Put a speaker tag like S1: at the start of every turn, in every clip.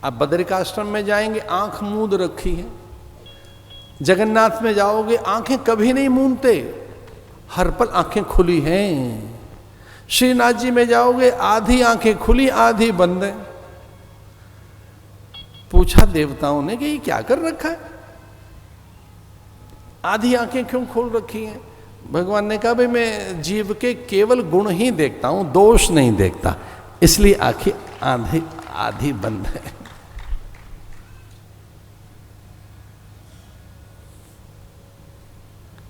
S1: आप बद्रिकाश्रम में जाएंगे, आंख मूंद रखी है। जगन्नाथ में जाओगे, आंखें कभी नहीं मूंदते, हर पल आंखें खुली हैं। श्रीनाथ जी में जाओगे, आधी आंखें खुली आधी बंद है। पूछा देवताओं ने कि ये क्या कर रखा है, आधी आंखें क्यों खोल रखी हैं? भगवान ने कहा भाई मैं जीव के केवल गुण ही देखता हूं, दोष नहीं देखता, इसलिए आंखें आधी आधी बंद है।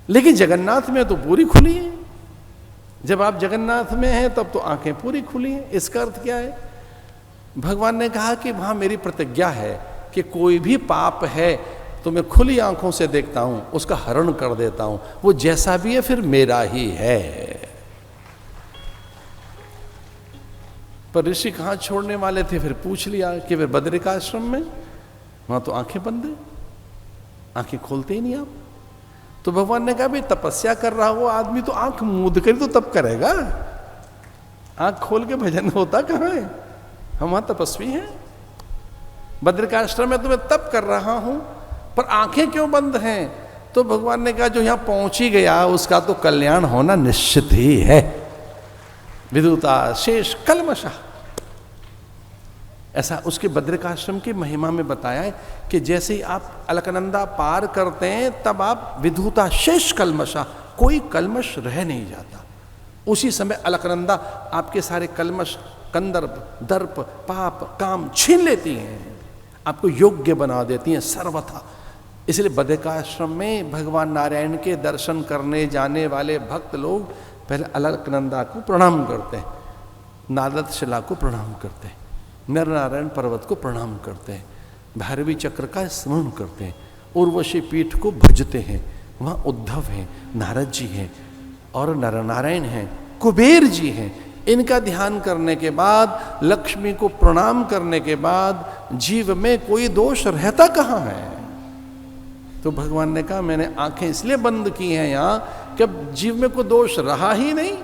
S1: लेकिन जगन्नाथ में तो पूरी खुली है। जब आप जगन्नाथ में हैं तब तो आंखें पूरी खुली हैं। इसका अर्थ क्या है? भगवान ने कहा कि वहां मेरी प्रतिज्ञा है कि कोई भी पाप है तो मैं खुली आंखों से देखता हूं, उसका हरण कर देता हूं, वो जैसा भी है फिर मेरा ही है। पर ऋषि कहां छोड़ने वाले थे? फिर पूछ लिया कि वे बद्रिकाश्रम में, वहां तो आंखें बंद है, आंखें खोलते ही नहीं आप। तो भगवान ने कहा भाई तपस्या कर रहा हुआ आदमी तो आंख मूंद कर तो तप करेगा, आंख खोल के भजन होता कहां है? हम वहां तपस्वी हैं। बद्रिकाश्रम में तो मैं तप कर रहा हूं, पर आंखें क्यों बंद हैं? तो भगवान ने कहा जो यहां पहुंच ही गया उसका तो कल्याण होना निश्चित ही है। विदुता शेष कल्मषा, ऐसा उसके बद्रिकाश्रम की महिमा में बताया है कि जैसे ही आप अलकनंदा पार करते हैं तब आप विधुता शेष कल्मषा, कोई कल्मश रह नहीं जाता। उसी समय अलकनंदा आपके सारे कल्मश, कंदर्प, दर्प, पाप, काम छीन लेती हैं, आपको योग्य बना देती हैं सर्वथा। इसलिए बद्रिकाश्रम में भगवान नारायण के दर्शन करने जाने वाले भक्त लोग पहले अलकनंदा को प्रणाम करते हैं, नारद शिला को प्रणाम करते हैं, नर नारायण पर्वत को प्रणाम करते हैं, भैरवी चक्र का स्मरण करते हैं, उर्वशी पीठ को भजते हैं। वहाँ उद्धव हैं, नारद जी हैं और नर नारायण हैं, कुबेर जी हैं। इनका ध्यान करने के बाद, लक्ष्मी को प्रणाम करने के बाद जीव में कोई दोष रहता कहाँ है? तो भगवान ने कहा मैंने आंखें इसलिए बंद की हैं यहाँ कि अब जीव में कोई दोष रहा ही नहीं।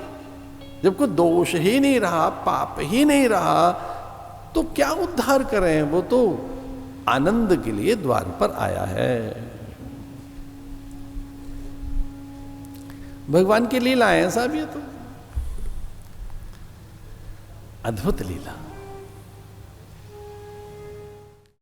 S1: जब कोई दोष ही नहीं रहा, पाप ही नहीं रहा, तो क्या उद्धार करें? वो तो आनंद के लिए द्वार पर आया है। भगवान की लीला है साहब, ये तो अद्भुत लीला।